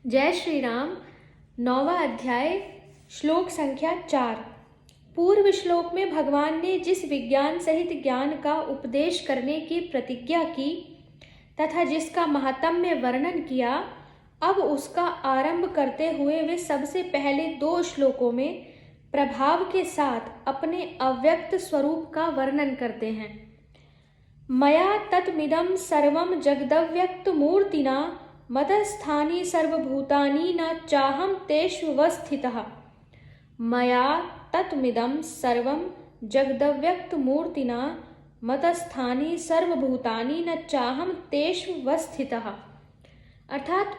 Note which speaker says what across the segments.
Speaker 1: जय श्री राम। 9वां अध्याय, श्लोक संख्या 4। पूर्व श्लोक में भगवान ने जिस विज्ञान सहित ज्ञान का उपदेश करने की प्रतिज्ञा की तथा जिसका महात्म्य वर्णन किया, अब उसका आरंभ करते हुए वे सबसे पहले 2 श्लोकों में प्रभाव के साथ अपने अव्यक्त स्वरूप का वर्णन करते हैं। मया तत्मिदं सर्वं जगदव्यक्त मूर्तिना मतस्थानि सर्वभूतानि न चाहं तेष्वस्थितः। मया तत्मिदं सर्वं जगदव्यक्त मूर्तिना मतस्थानि सर्वभूतानि न चाहं तेष्वस्थितः। अर्थात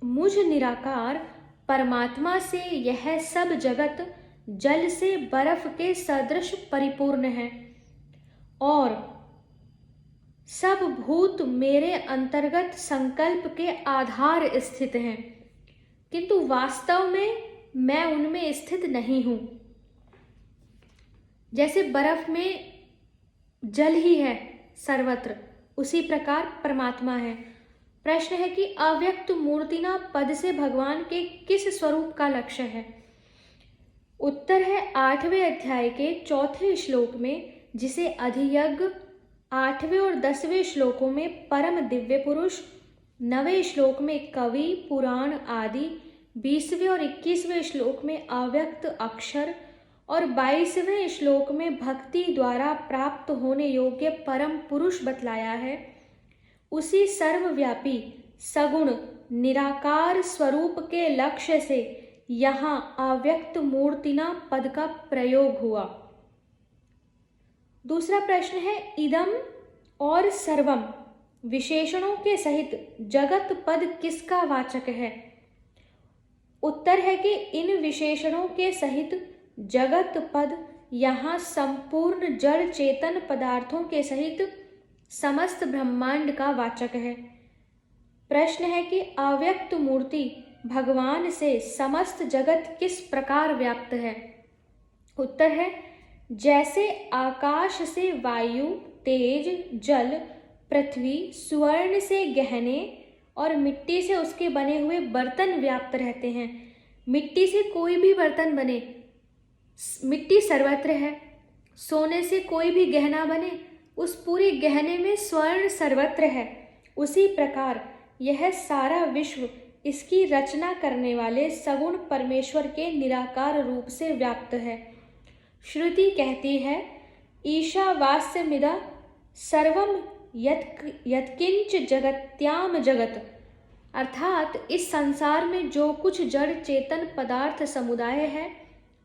Speaker 1: मुझ निराकार परमात्मा से यह सब जगत जल से बर्फ के सदृश परिपूर्ण है और सब भूत मेरे अंतर्गत संकल्प के आधार स्थित हैं, किंतु वास्तव में मैं उनमें स्थित नहीं हूं। जैसे बर्फ में जल ही है सर्वत्र, उसी प्रकार परमात्मा है। प्रश्न है कि अव्यक्त मूर्तिना पद से भगवान के किस स्वरूप का लक्ष्य है? उत्तर है 8वें अध्याय के 4थे श्लोक में, जिसे अधियज्ञ 8वें और 10वें श्लोकों में परम दिव्य पुरुष, 9वें श्लोक में कवि पुराण आदि, 20वें और 21वें श्लोक में अव्यक्त अक्षर और 22वें श्लोक में भक्ति द्वारा प्राप्त होने योग्य परम पुरुष बतलाया है। उसी सर्वव्यापी सगुण निराकार स्वरूप के लक्ष्य से यहाँ अव्यक्त मूर्तिना पद का प्रयोग हुआ। दूसरा प्रश्न है, इदम और सर्वम विशेषणों के सहित जगत पद किसका वाचक है? उत्तर है कि इन विशेषणों के सहित जगत पद यहाँ संपूर्ण जड़ चेतन पदार्थों के सहित समस्त ब्रह्मांड का वाचक है। प्रश्न है कि अव्यक्त मूर्ति भगवान से समस्त जगत किस प्रकार व्याप्त है? उत्तर है, जैसे आकाश से वायु, तेज, जल, पृथ्वी, स्वर्ण से गहने और मिट्टी से उसके बने हुए बर्तन व्याप्त रहते हैं। मिट्टी से कोई भी बर्तन बने, मिट्टी सर्वत्र है। सोने से कोई भी गहना बने, उस पूरे गहने में स्वर्ण सर्वत्र है। उसी प्रकार यह सारा विश्व इसकी रचना करने वाले सगुण परमेश्वर के निराकार रूप से व्याप्त है। श्रुति कहती है, ईशावास्यमिदं सर्वं यत्किंच जगत्याम जगत। अर्थात इस संसार में जो कुछ जड़ चेतन पदार्थ समुदाय है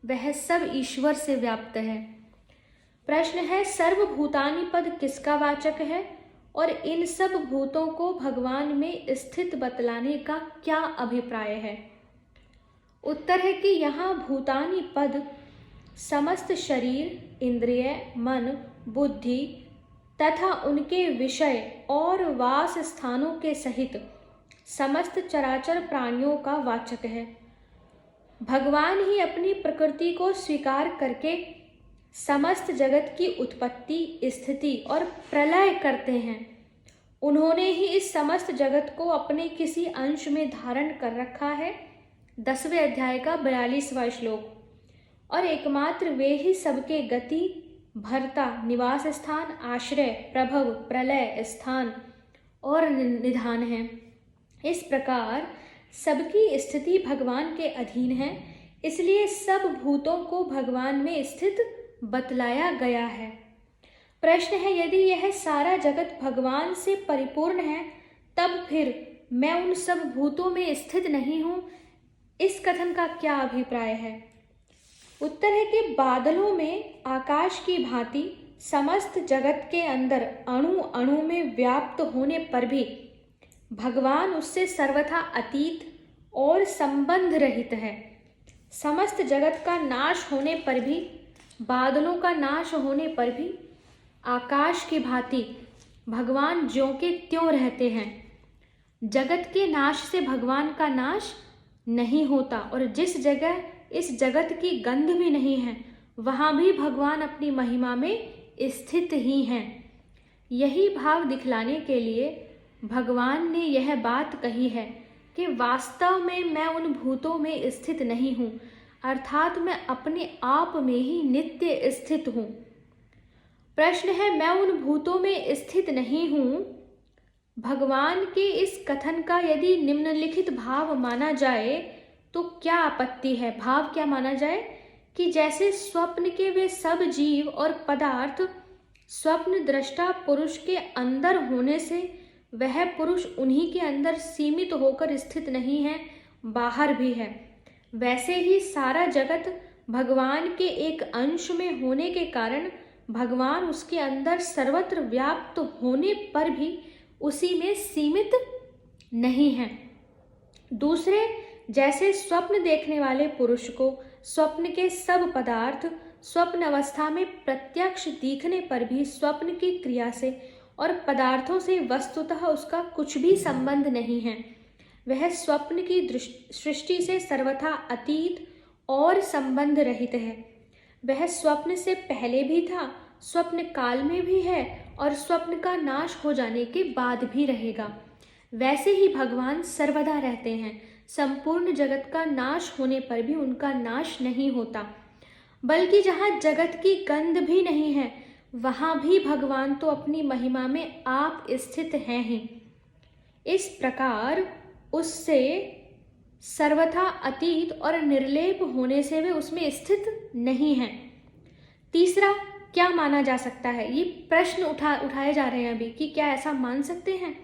Speaker 1: वह सब ईश्वर से व्याप्त है। प्रश्न है, सर्वभूतानि पद किसका वाचक है और इन सब भूतों को भगवान में स्थित बतलाने का क्या अभिप्राय है? उत्तर है कि यहाँ भूतानि पद समस्त शरीर, इंद्रिय, मन, बुद्धि तथा उनके विषय और वास स्थानों के सहित समस्त चराचर प्राणियों का वाचक है। भगवान ही अपनी प्रकृति को स्वीकार करके समस्त जगत की उत्पत्ति, स्थिति और प्रलय करते हैं। उन्होंने ही इस समस्त जगत को अपने किसी अंश में धारण कर रखा है। 10वें अध्याय का 42वां श्लोक। और एकमात्र वे ही सबके गति, भरता, निवास स्थान, आश्रय, प्रभव, प्रलय स्थान और निधान हैं। इस प्रकार सबकी स्थिति भगवान के अधीन है, इसलिए सब भूतों को भगवान में स्थित बतलाया गया है। प्रश्न है, यदि यह सारा जगत भगवान से परिपूर्ण है, तब फिर मैं उन सब भूतों में स्थित नहीं हूँ, इस कथन का क्या अभिप्राय है? उत्तर है कि बादलों में आकाश की भांति समस्त जगत के अंदर अणु अणु में व्याप्त होने पर भी भगवान उससे सर्वथा अतीत और संबंध रहित है। समस्त जगत का नाश होने पर भी, बादलों का नाश होने पर भी आकाश की भांति भगवान ज्यों के त्यों रहते हैं। जगत के नाश से भगवान का नाश नहीं होता और जिस जगह इस जगत की गंध भी नहीं है, वहाँ भी भगवान अपनी महिमा में स्थित ही हैं। यही भाव दिखलाने के लिए भगवान ने यह बात कही है कि वास्तव में मैं उन भूतों में स्थित नहीं हूँ, अर्थात मैं अपने आप में ही नित्य स्थित हूँ। प्रश्न है, मैं उन भूतों में स्थित नहीं हूँ, भगवान के इस कथन का यदि निम्नलिखित भाव माना जाए तो क्या आपत्ति है? भाव क्या माना जाए कि जैसे स्वप्न के वे सब जीव और पदार्थ स्वप्न दृष्टा पुरुष के अंदर होने से वह पुरुष उन्हीं के अंदर सीमित होकर स्थित नहीं है, बाहर भी है, वैसे ही सारा जगत भगवान के एक अंश में होने के कारण भगवान उसके अंदर सर्वत्र व्याप्त होने पर भी उसी में सीमित नहीं है। दूसरे, जैसे स्वप्न देखने वाले पुरुष को स्वप्न के सब पदार्थ स्वप्न अवस्था में प्रत्यक्ष दिखने पर भी स्वप्न की क्रिया से और पदार्थों से वस्तुतः उसका कुछ भी संबंध नहीं है, वह स्वप्न की सृष्टि से सर्वथा अतीत और संबंध रहित है। वह स्वप्न से पहले भी था, स्वप्न काल में भी है और स्वप्न का नाश हो जाने के बाद भी रहेगा। वैसे ही भगवान सर्वदा रहते हैं, संपूर्ण जगत का नाश होने पर भी उनका नाश नहीं होता, बल्कि जहाँ जगत की गंध भी नहीं है वहाँ भी भगवान तो अपनी महिमा में आप स्थित हैं ही। इस प्रकार उससे सर्वथा अतीत और निर्लेप होने से वे उसमें स्थित नहीं हैं। तीसरा, क्या माना जा सकता है? ये प्रश्न उठाए जा रहे हैं अभी कि क्या ऐसा मान सकते हैं?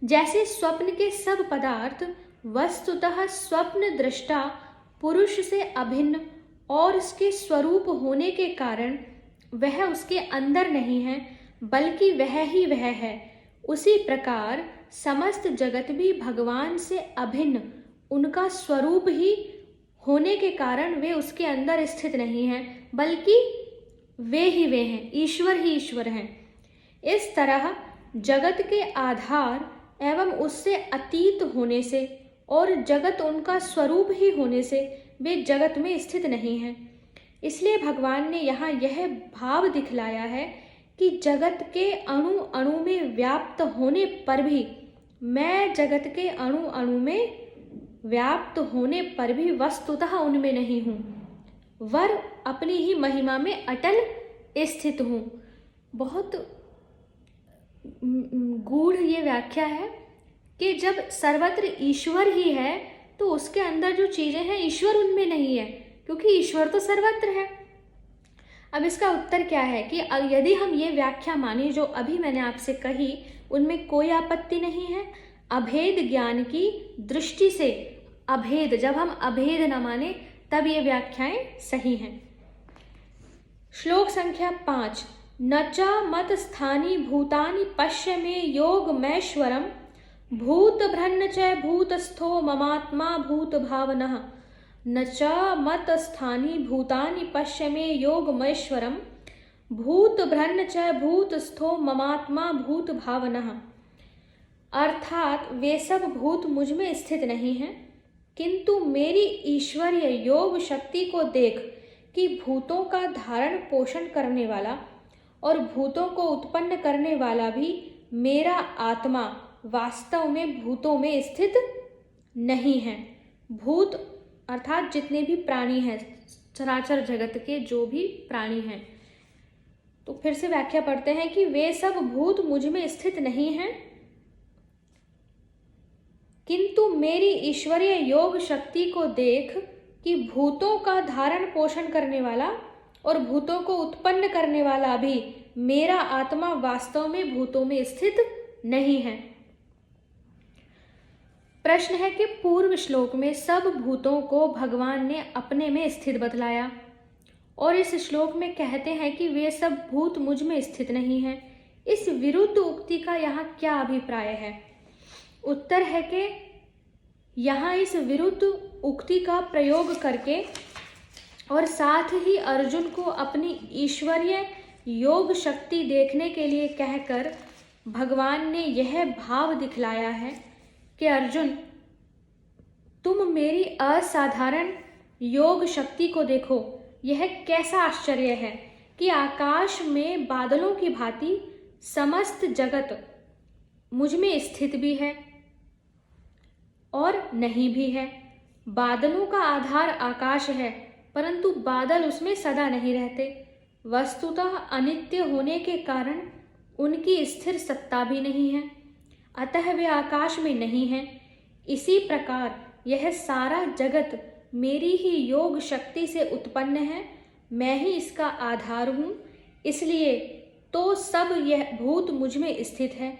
Speaker 1: जैसे स्वप्न के सब पदार्थ वस्तुतः स्वप्न दृष्टा पुरुष से अभिन्न और उसके स्वरूप होने के कारण वह उसके अंदर नहीं है, बल्कि वह ही वह है, उसी प्रकार समस्त जगत भी भगवान से अभिन्न उनका स्वरूप ही होने के कारण वे उसके अंदर स्थित नहीं हैं, बल्कि वे ही वे हैं, ईश्वर ही ईश्वर हैं। इस तरह जगत के आधार एवं उससे अतीत होने से और जगत उनका स्वरूप ही होने से वे जगत में स्थित नहीं हैं। इसलिए भगवान ने यहाँ यह भाव दिखलाया है कि जगत के अणु अणु में व्याप्त होने पर भी मैं जगत के अणु अणु में व्याप्त होने पर भी वस्तुतः उनमें नहीं हूँ, वर अपनी ही महिमा में अटल स्थित हूँ। बहुत गूढ़ ये व्याख्या है कि जब सर्वत्र ईश्वर ही है तो उसके अंदर जो चीज़ें हैं ईश्वर उनमें नहीं है, क्योंकि ईश्वर तो सर्वत्र है। अब इसका उत्तर क्या है कि यदि हम ये व्याख्या माने जो अभी मैंने आपसे कही, उनमें कोई आपत्ति नहीं है। अभेद ज्ञान की दृष्टि से अभेद, जब हम अभेद न माने तब ये व्याख्याएं सही हैं। श्लोक संख्या 5। न च मत स्थानी भूतानि पश्य मे योगमैश्वरम भूतभ्रन्न च भूतस्थो ममात्मा भूत भावनः। न च मत स्थानी भूतानि पश्य मे योगमैश्वरम भूतभ्रन्न च भूतस्थो ममात्मा भूत भावनः। अर्थात वे सब भूत मुझ में स्थित नहीं हैं, किंतु मेरी ईश्वरीय योग शक्ति को देख कि भूतों का धारण पोषण करने वाला और भूतों को उत्पन्न करने वाला भी मेरा आत्मा वास्तव में भूतों में स्थित नहीं है। भूत अर्थात जितने भी प्राणी हैं, चराचर जगत के जो भी प्राणी हैं। तो फिर से व्याख्या पढ़ते हैं कि वे सब भूत मुझ में स्थित नहीं हैं, किंतु मेरी ईश्वरीय योग शक्ति को देख कि भूतों का धारण पोषण करने वाला और भूतों को उत्पन्न करने वाला भी मेरा आत्मा वास्तव में भूतों में स्थित नहीं है। प्रश्न है कि पूर्व श्लोक में सब भूतों को भगवान ने अपने में स्थित बतलाया और इस श्लोक में कहते हैं कि वे सब भूत मुझ में स्थित नहीं हैं। इस विरुद्ध उक्ति का यहाँ क्या अभिप्राय है? उत्तर है कि यहाँ इस विरुद्ध उक्ति का प्रयोग करके और साथ ही अर्जुन को अपनी ईश्वरीय योग शक्ति देखने के लिए कहकर भगवान ने यह भाव दिखलाया है कि अर्जुन, तुम मेरी असाधारण योग शक्ति को देखो। यह कैसा आश्चर्य है कि आकाश में बादलों की भांति समस्त जगत मुझ में स्थित भी है और नहीं भी है। बादलों का आधार आकाश है, परंतु बादल उसमें सदा नहीं रहते। वस्तुतः अनित्य होने के कारण उनकी स्थिर सत्ता भी नहीं है, अतः वे आकाश में नहीं हैं। इसी प्रकार यह सारा जगत मेरी ही योग शक्ति से उत्पन्न है, मैं ही इसका आधार हूँ, इसलिए तो सब यह भूत मुझ में स्थित है।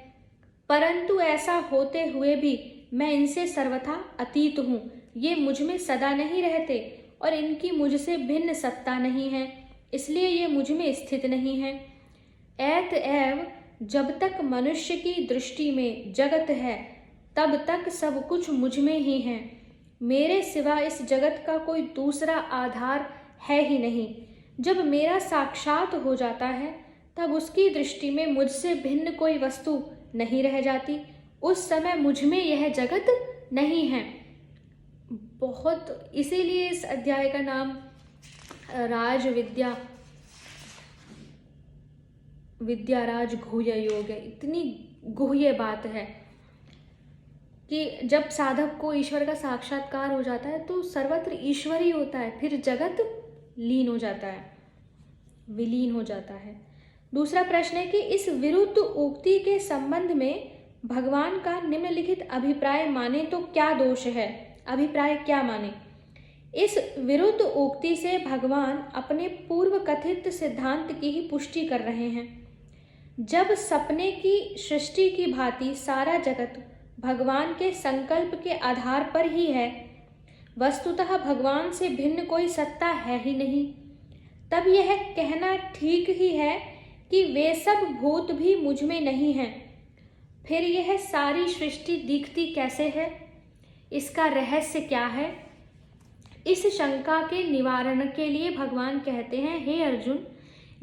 Speaker 1: परंतु ऐसा होते हुए भी मैं इनसे सर्वथा अतीत हूँ। ये मुझ में सदा नहीं रहते और इनकी मुझसे भिन्न सत्ता नहीं है, इसलिए ये मुझ में स्थित नहीं है। अतएव जब तक मनुष्य की दृष्टि में जगत है, तब तक सब कुछ मुझ में ही है। मेरे सिवा इस जगत का कोई दूसरा आधार है ही नहीं। जब मेरा साक्षात हो जाता है, तब उसकी दृष्टि में मुझसे भिन्न कोई वस्तु नहीं रह जाती। उस समय मुझ में यह जगत नहीं है। बहुत, इसीलिए इस अध्याय का नाम राज विद्या विद्याराज गुह्य योग है। इतनी गुह्य बात है कि जब साधक को ईश्वर का साक्षात्कार हो जाता है तो सर्वत्र ईश्वर ही होता है, फिर जगत लीन हो जाता है, विलीन हो जाता है। दूसरा प्रश्न है कि इस विरुद्ध उक्ति के संबंध में भगवान का निम्नलिखित अभिप्राय माने तो क्या दोष है? अभिप्राय क्या माने? इस विरुद्ध उक्ति से भगवान अपने पूर्व कथित सिद्धांत की ही पुष्टि कर रहे हैं। जब सपने की सृष्टि की भांति सारा जगत भगवान के संकल्प के आधार पर ही है, वस्तुतः भगवान से भिन्न कोई सत्ता है ही नहीं, तब यह कहना ठीक ही है कि वे सब भूत भी मुझ में नहीं हैं। फिर यह सारी सृष्टि दिखती कैसे है? इसका रहस्य क्या है? इस शंका के निवारण के लिए भगवान कहते हैं, हे अर्जुन,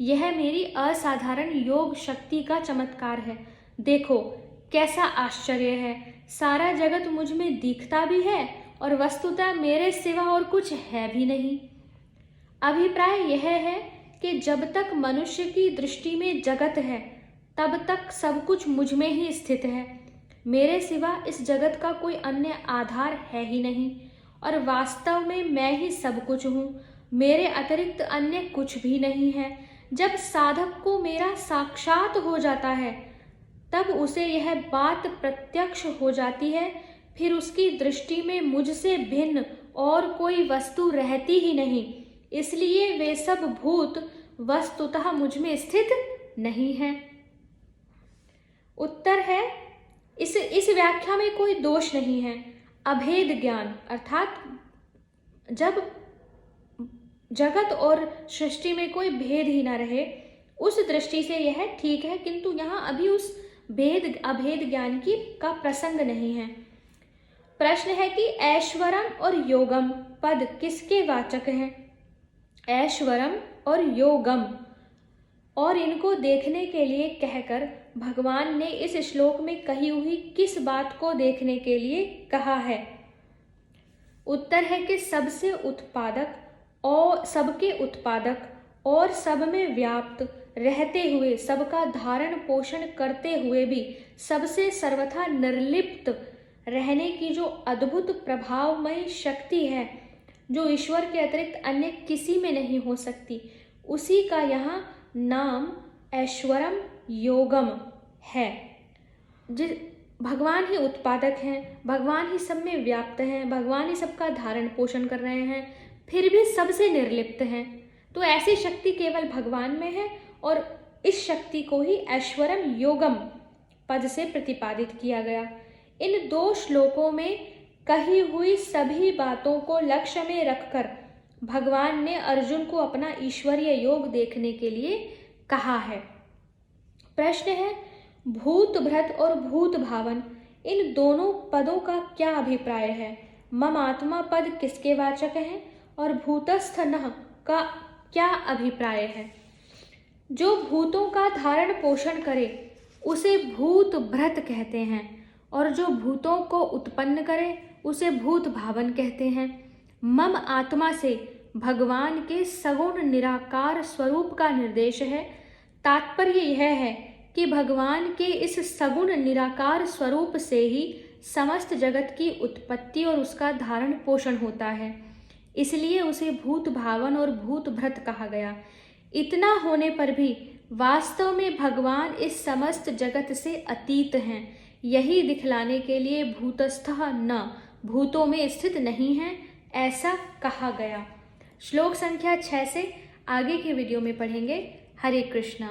Speaker 1: यह मेरी असाधारण योग शक्ति का चमत्कार है। देखो कैसा आश्चर्य है, सारा जगत मुझ में दिखता भी है और वस्तुतः मेरे सिवा और कुछ है भी नहीं। अभिप्राय यह है कि जब तक मनुष्य की दृष्टि में जगत है, तब तक सब कुछ मुझ में ही स्थित है। मेरे सिवा इस जगत का कोई अन्य आधार है ही नहीं और वास्तव में मैं ही सब कुछ हूँ। मेरे अतिरिक्त अन्य कुछ भी नहीं है। जब साधक को मेरा साक्षात हो जाता है, तब उसे यह बात प्रत्यक्ष हो जाती है, फिर उसकी दृष्टि में मुझसे भिन्न और कोई वस्तु रहती ही नहीं, इसलिए वे सब भूत वस्तुतः मुझ में स्थित नहीं है। उत्तर है, इस व्याख्या में कोई दोष नहीं है। अभेद ज्ञान अर्थात जब जगत और सृष्टि में कोई भेद ही ना रहे, उस दृष्टि से यह ठीक है, किंतु यहाँ अभी उस अभेद ज्ञान की का प्रसंग नहीं है। प्रश्न है कि ऐश्वरम और योगम पद किसके वाचक हैं? ऐश्वरम और योगम और इनको देखने के लिए कहकर भगवान ने इस श्लोक में कही हुई किस बात को देखने के लिए कहा है? उत्तर है कि सबसे उत्पादक और सबके उत्पादक और सब में व्याप्त रहते हुए, सबका धारण पोषण करते हुए भी सबसे सर्वथा निर्लिप्त रहने की जो अद्भुत प्रभावमयी शक्ति है, जो ईश्वर के अतिरिक्त अन्य किसी में नहीं हो सकती, उसी का यहाँ नाम ऐश्वरम योगम है। भगवान ही उत्पादक हैं, भगवान ही सब में व्याप्त हैं, भगवान ही सबका धारण पोषण कर रहे हैं, फिर भी सबसे निर्लिप्त हैं। तो ऐसी शक्ति केवल भगवान में है और इस शक्ति को ही ऐश्वरम योगम पद से प्रतिपादित किया गया। इन दो श्लोकों में कही हुई सभी बातों को लक्ष्य में रखकर भगवान ने अर्जुन को अपना ईश्वरीय योग देखने के लिए कहा है। प्रश्न है, भूत भृत और भूत भावन इन दोनों पदों का क्या अभिप्राय है? मम आत्मा पद किसके वाचक हैं और भूतस्थ नः का क्या अभिप्राय है? जो भूतों का धारण पोषण करे उसे भूत भृत कहते हैं और जो भूतों को उत्पन्न करे उसे भूत भावन कहते हैं। मम आत्मा से भगवान के सगुण निराकार स्वरूप का निर्देश है। तात्पर्य यह है कि भगवान के इस सगुण निराकार स्वरूप से ही समस्त जगत की उत्पत्ति और उसका धारण पोषण होता है, इसलिए उसे भूत भावन और भूत भृत कहा गया। इतना होने पर भी वास्तव में भगवान इस समस्त जगत से अतीत हैं, यही दिखलाने के लिए भूतस्थः न, भूतों में स्थित नहीं है, ऐसा कहा गया। श्लोक संख्या 6 से आगे के वीडियो में पढ़ेंगे। हरे कृष्णा।